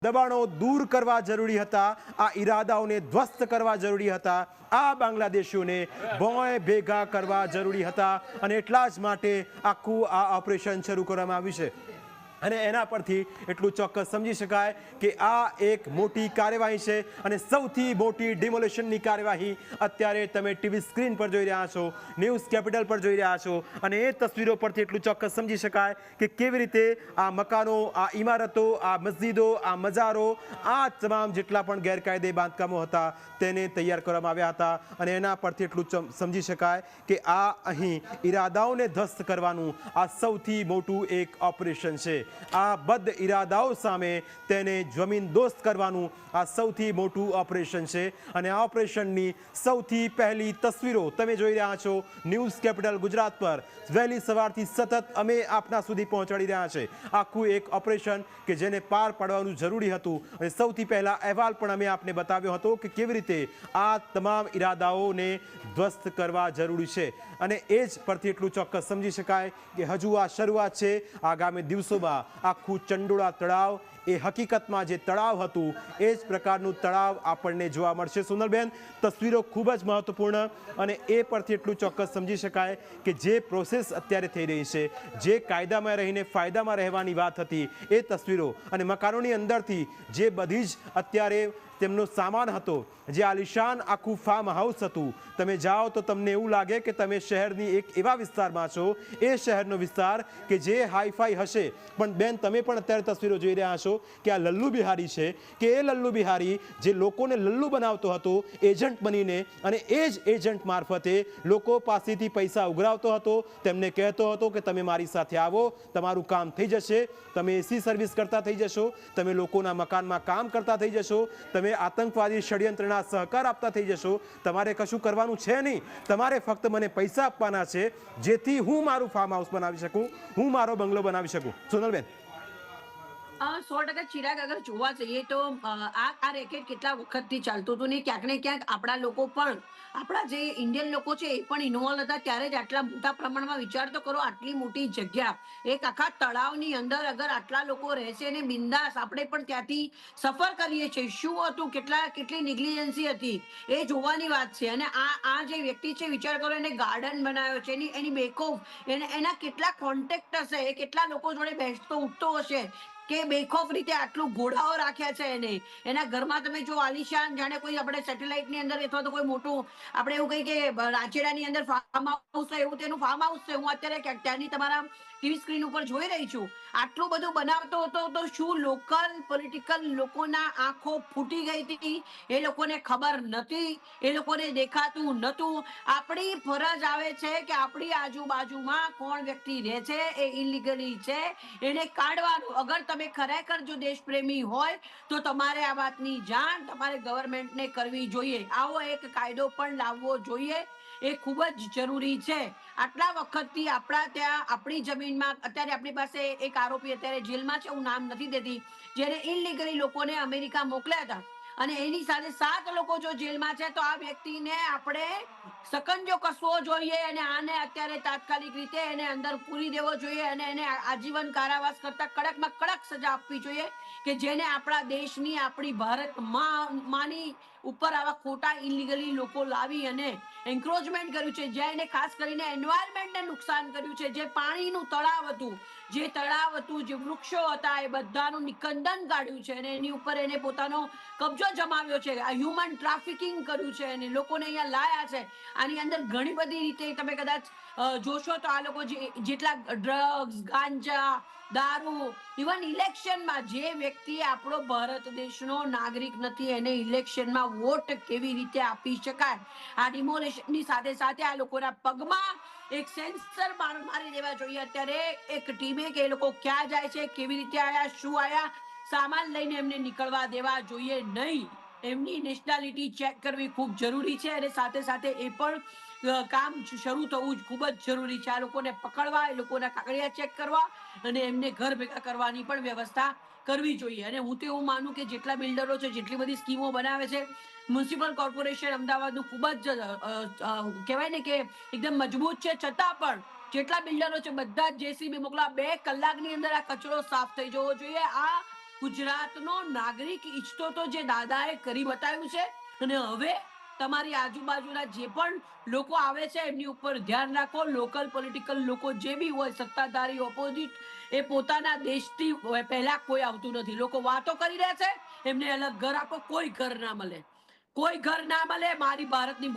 દબાણો દૂર કરવા જરૂરી હતા, આ ઈરાદાઓને ધ્વસ્ત કરવા જરૂરી હતા, આ બાંગ્લાદેશીઓને ભોંય ભેગા કરવા જરૂરી હતા અને એટલા જ માટે આખું આ ઓપરેશન શરૂ કરવામાં આવ્યું છે। અને એના પરથી એટલું ચોક્કસ સમજી શકાય કે આ એક મોટી કાર્યવાહી છે અને સૌથી મોટી ડિમોલેશનની કાર્યવાહી અત્યારે તમે ટીવી સ્ક્રીન પર જોઈ રહ્યા છો, ન્યૂઝ કેપિટલ પર જોઈ રહ્યા છો અને એ તસવીરો પરથી એટલું ચોક્કસ સમજી શકાય કે કેવી રીતે આ મકાનો, આ ઇમારતો, આ મસ્જિદો, આ મજારો, આ તમામ જેટલા પણ ગેરકાયદે બાંધકામો હતા તેને તૈયાર કરવામાં આવ્યા હતા અને એના પરથી એટલું સમજી શકાય કે આ અહીં ઈરાદાઓને ધ્વસ્ત કરવાનું આ સૌથી મોટું એક ઓપરેશન છે। આ બદ ઈરાદાઓ સામે તેને જમીનદોસ્ત કરવાનું આ સૌથી મોટું ઓપરેશન છે અને આ ઓપરેશનની સૌથી પહેલી તસવીરો તમે જોઈ રહ્યા છો ન્યૂઝ કેપિટલ ગુજરાત પર। વહેલી સવારથી સતત અમે આપના સુધી પહોંચાડી રહ્યા છે આખું એક ઓપરેશન કે જેને પાર પાડવાનું જરૂરી હતું અને સૌથી પહેલા અહેવાલ પણ અમે આપને બતાવ્યો હતો કે કેવી રીતે આ તમામ ઈરાદાઓને ધ્વસ્ત કરવા જરૂરી છે અને એ જ પરથી એટલું ચોક્કસ સમજી શકાય કે હજુ આ શરૂઆત છે। આગામી દિવસોમાં આખું ચંડોળા તળાવ એ હકીકતમાં જે તળાવ હતું એ જ પ્રકારનું તળાવ આપણને જોવા મળશે। સોનલબેન, તસવીરો ખૂબ જ મહત્વપૂર્ણ અને એ પરથી એટલું ચોક્કસ સમજી શકાય કે જે પ્રોસેસ અત્યારે થઈ રહી છે, જે કાયદામાં રહીને ફાયદામાં રહેવાની વાત હતી એ તસવીરો અને મકાનોની અંદરથી જે બધી જ અત્યારે તેમનો સામાન હતો, જે આલિશાન આખું ફાર્મ હાઉસ હતું, તમે જાઓ તો તમને એવું લાગે કે તમે શહેરની એક એવા વિસ્તારમાં છો, એ શહેરનો વિસ્તાર કે જે હાઈફાઈ હશે। પણ બેન, તમે પણ અત્યારે તસવીરો જોઈ રહ્યા છો કે આ લલ્લુ બિહારી છે કે એ લલ્લુ બિહારી જે લોકોને લલ્લુ બનાવતો હતો એજન્ટ બનીને અને એ જ એજન્ટ મારફતે લોકો પાસેથી પૈસા ઉઘરાવતો હતો, તેમને કહેતો હતો કે તમે મારી સાથે આવો, તમારું કામ થઈ જશે, તમે એસી સર્વિસ કરતા થઈ જશો, તમે લોકોના મકાનમાં કામ કરતા થઈ જશો, તમે આતંકવાદી ષડયંત્રના સહકાર આપતા થઈ જશો, તમારે કશું કરવાનું છે નહીં, તમારે ફક્ત મને પૈસા આપવાના છે જેથી હું મારું ફાર્મ હાઉસ બનાવી શકું, હું મારો બંગલો બનાવી શકું। સોનલબેન, 100% ચિરાગ, અગર જોવા જઈએ તો આ રેકેટ કેટલા વખતથી ચાલતું હતું ને ક્યાંક ને ક્યાંક આપણા લોકો પણ, આપણા જે ઇન્ડિયન લોકો છે એ પણ ઇન્વોલ્વ હતા ત્યારે જ આટલા મોટા પ્રમાણમાં વિચાર તો કરો, આટલી મોટી જગ્યા, એક આખા તળાવની અંદર અગર આટલા લોકો રહેશે ને બિંદાસ આપણે પણ ત્યાંથી સફર કરીએ છીએ, શું હતું, કેટલી નેગ્લિજન્સી હતી એ જોવાની વાત છે। અને આ જે વ્યક્તિ છે, વિચાર કરો, એને ગાર્ડન બનાવ્યો છે, એની બેકોફ, એના કેટલા કોન્ટેક્ટ હશે, એ કેટલા લોકો જોડે બેસતો ઉઠતો હશે કે બેખોફ રીતે આટલું ઘોડાઓ રાખ્યા છે એને, એના ઘરમાં તમે જો આલિશાન, જાણે કોઈ આપણે સેટેલાઇટ ની અંદર અથવા તો કોઈ મોટું આપણે એવું કહીએ કે રાંચેડાની અંદર ફાર્મ હાઉસ હોય એવું તેનું ફાર્મ હાઉસ છે। હું અત્યારે ત્યાંની તમારા ટીવી સ્ક્રીન ઉપર જોઈ રહી છું, આટલું બધું બનાવતો હતો તો શું લોકલ પોલિટિકલ લોકોના આંખો ફૂટી ગઈ હતી? એ લોકોને ખબર નથી, એ લોકોને દેખાતું નતું। આપણી ફરજ આવે છે કે આપણી આજુબાજુમાં કોણ વ્યક્તિ રહે છે એ ઇલીગલી છે એને કાઢવાનું। અગર તમે ખરેખર જો દેશપ્રેમી હોય તો તમારે આ વાતની જાણ તમારે ગવર્મેન્ટને કરવી જોઈએ, આવો એક કાયદો પણ લાવવો જોઈએ, એ ખૂબ જ જરૂરી છે। આટલા વખતથી આપણા ત્યાં આપણી જમીનમાં અત્યારે આપણી પાસે એક આરોપી અત્યારે જેલમાં છે, હું નામ નથી દેતી, જેને ઇલીગલી લોકોને અમેરિકા મોકલ્યા હતા અને એની સાથે 7 લોકો જો જેલમાં છે તો આ વ્યક્તિને આપણે સકંજો કસવો જોઈએ અને આને અત્યારે તાત્કાલિક રીતે એને અંદર પૂરી દેવો જોઈએ અને એને આજીવન કારાવાસ કરતા કડકમાં કડક સજા આપવી જોઈએ કે જેને આપણા દેશની, આપણી ભારત માની ઉપર આવા ખોટા ઇલીગલી લોકો લાવી અને એન્ક્રોચમેન્ટ કર્યું છે, જેને ખાસ કરીને એન્વાયરમેન્ટને નુકસાન કર્યું છે, જે પાણીનું તળાવ હતું, જે વૃક્ષો હતા એ બધાનું નિકંદન કાઢ્યું છે અને એની ઉપર એને પોતાનો કબજો જમાવ્યો છે, આ હ્યુમન ટ્રાફિકિંગ કર્યું છે અને લોકોને અહીંયા લાયા છે। આની અંદર ઘણી બધી રીતે તમે કદાચ જોશો તો આ લોકો જેટલા ડ્રગ્સ, ગાંજા, દારૂ, ઇવન ઇલેક્શનમાં જે વ્યક્તિ આપણો ભારત દેશનો નાગરિક નથી એને ઇલેક્શનમાં વોટ કેવી રીતે આપી શકાય, આ ડિમોલેશનની સાથે સાથે આ લોકોના પગમાં એક સેન્સર મારી દેવા જોઈએ અત્યારે એક ટીમે કે એ લોકો ક્યાં જાય છે, કેવી રીતે આયા, શું આયા, સામાન લઈને એમને નીકળવા દેવા જોઈએ નહીં। એમની નેશનાલિટી ચેક કરવી ખૂબ જરૂરી છે અને સાથે સાથે એ પણ કામ શરૂ થવું જ ખૂબ જ જરૂરી છે। આ લોકોને પકડવા, એ લોકોના કાગળિયા ચેક કરવા અને એમને ઘર ભેગા કરવાની પણ વ્યવસ્થા કરવી જોઈએ। અને હું તો એવું માનું કે જેટલા બિલ્ડરો છે, જેટલી બધી સ્કીમો બનાવે છે, મ્યુનિસિપલ કોર્પોરેશન અમદાવાદનું ખૂબ જ કહેવાય ને કે એકદમ મજબૂત છે, છતાં પણ જેટલા બિલ્ડરો છે બધા જ જેસીબી મોકલા, 2 કલાકની અંદર આ કચરો સાફ થઈ જવો જોઈએ। આ ગુજરાતનો નાગરિક ઈચ્છતો તો જે દાદાએ કરી બતાવ્યું છે, અને હવે તમારી આજુબાજુના જે પણ લોકો આવે છે એમની ઉપર ધ્યાન રાખો. લોકલ પોલિટિકલ લોકો જે બી હોય, સત્તાધારી, ઓપોઝિટ, એ પોતાના દેશથી પહેલા કોઈ આવતું નથી. લોકો વાતો કરી રહ્યા છે, એમને અલગ ઘર આપો. કોઈ ઘર ના મળે, કોઈ ઘર ના મળે. મારી ભારતની